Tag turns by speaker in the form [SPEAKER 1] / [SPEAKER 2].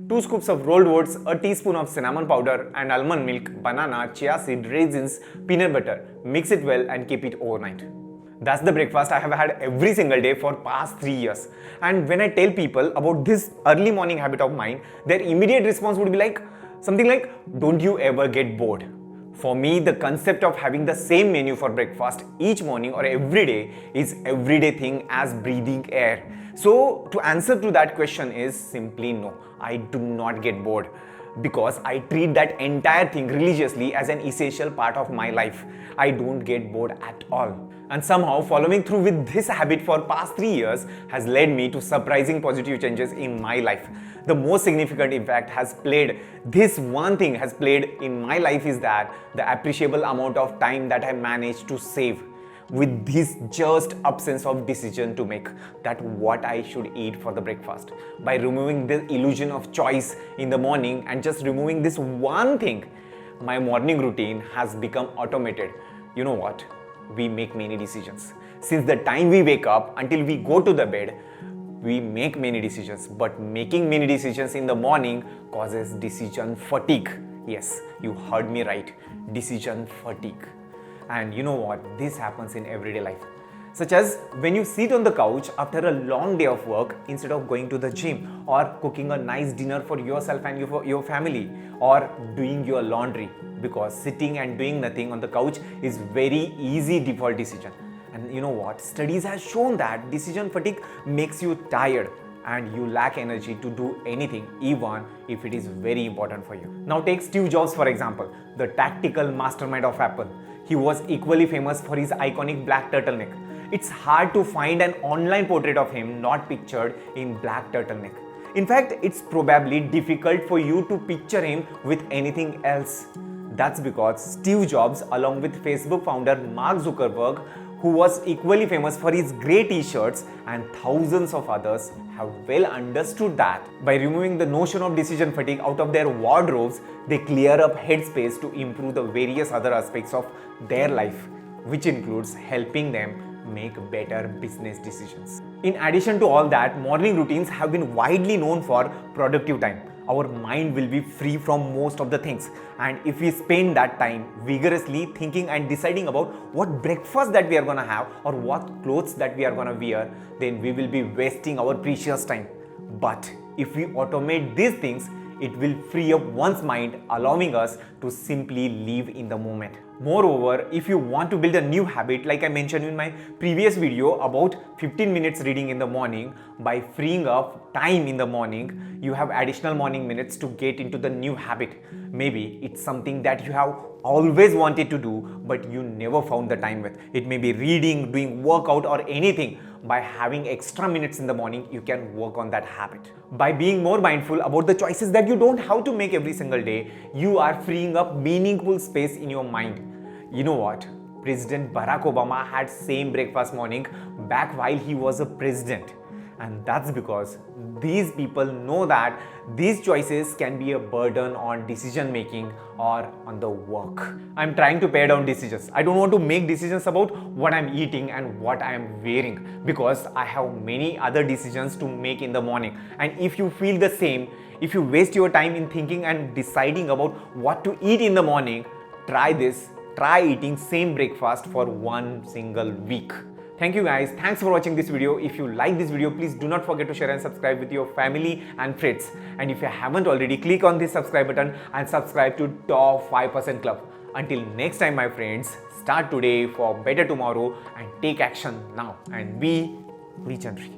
[SPEAKER 1] 2 scoops of rolled oats, a teaspoon of cinnamon powder and almond milk, banana, chia seed, raisins, peanut butter. Mix it well and keep it overnight. That's the breakfast I have had every single day for past 3 years. And when I tell people about this early morning habit of mine, their immediate response would be like something like, "Don't you ever get bored?" For me, the concept of having the same menu for breakfast each morning or every day is everyday thing as breathing air. So to answer to that question is simply no. I do not get bored because I treat that entire thing religiously as an essential part of my life. I don't get bored at all. And somehow following through with this habit for past 3 years has led me to surprising positive changes in my life. The most significant impact this one thing has played in my life is that the appreciable amount of time that I managed to save with this just absence of decision to make that what I should eat for the breakfast. By removing the illusion of choice in the morning and just removing this one thing, my morning routine has become automated. You know what? We make many decisions. Since the time we wake up until we go to the bed, we make many decisions, but making many decisions in the morning causes decision fatigue. Yes, you heard me right. Decision fatigue. And you know what? This happens in everyday life. Such as when you sit on the couch after a long day of work instead of going to the gym, or cooking a nice dinner for yourself and your family, or doing your laundry, because sitting and doing nothing on the couch is very easy default decision. And you know what? Studies have shown that decision fatigue makes you tired and you lack energy to do anything, even if it is very important for you. Now take Steve Jobs for example, the tactical mastermind of Apple. He was equally famous for his iconic black turtleneck. It's hard to find an online portrait of him not pictured in black turtleneck. In fact, it's probably difficult for you to picture him with anything else. That's because Steve Jobs, along with Facebook founder Mark Zuckerberg, who was equally famous for his grey t-shirts, and thousands of others, have well understood that by removing the notion of decision fatigue out of their wardrobes, they clear up headspace to improve the various other aspects of their life, which includes helping them make better business decisions. In addition to all that, morning routines have been widely known for productive time. Our mind will be free from most of the things, and if we spend that time vigorously thinking and deciding about what breakfast that we are gonna have or what clothes that we are gonna wear, then we will be wasting our precious time. But if we automate these things, it will free up one's mind, allowing us to simply live in the moment. Moreover, if you want to build a new habit, like I mentioned in my previous video about 15 minutes reading in the morning, by freeing up time in the morning, you have additional morning minutes to get into the new habit. Maybe it's something that you have always wanted to do, but you never found the time with. It may be reading, doing workout, or anything. By having extra minutes in the morning, you can work on that habit. By being more mindful about the choices that you don't have to make every single day, you are freeing up meaningful space in your mind. You know what? President Barack Obama had same breakfast morning back while he was a president. And that's because these people know that these choices can be a burden on decision making or on the work. I'm trying to pare down decisions. I don't want to make decisions about what I'm eating and what I'm wearing, because I have many other decisions to make in the morning. And if you feel the same, if you waste your time in thinking and deciding about what to eat in the morning, try this. Try eating same breakfast for one single week. Thank you guys. Thanks for watching this video. If you like this video, please do not forget to share and subscribe with your family and friends. And if you haven't already, click on this subscribe button and subscribe to Top 5% Club. Until next time, my friends, start today for better tomorrow and take action now and be visionary.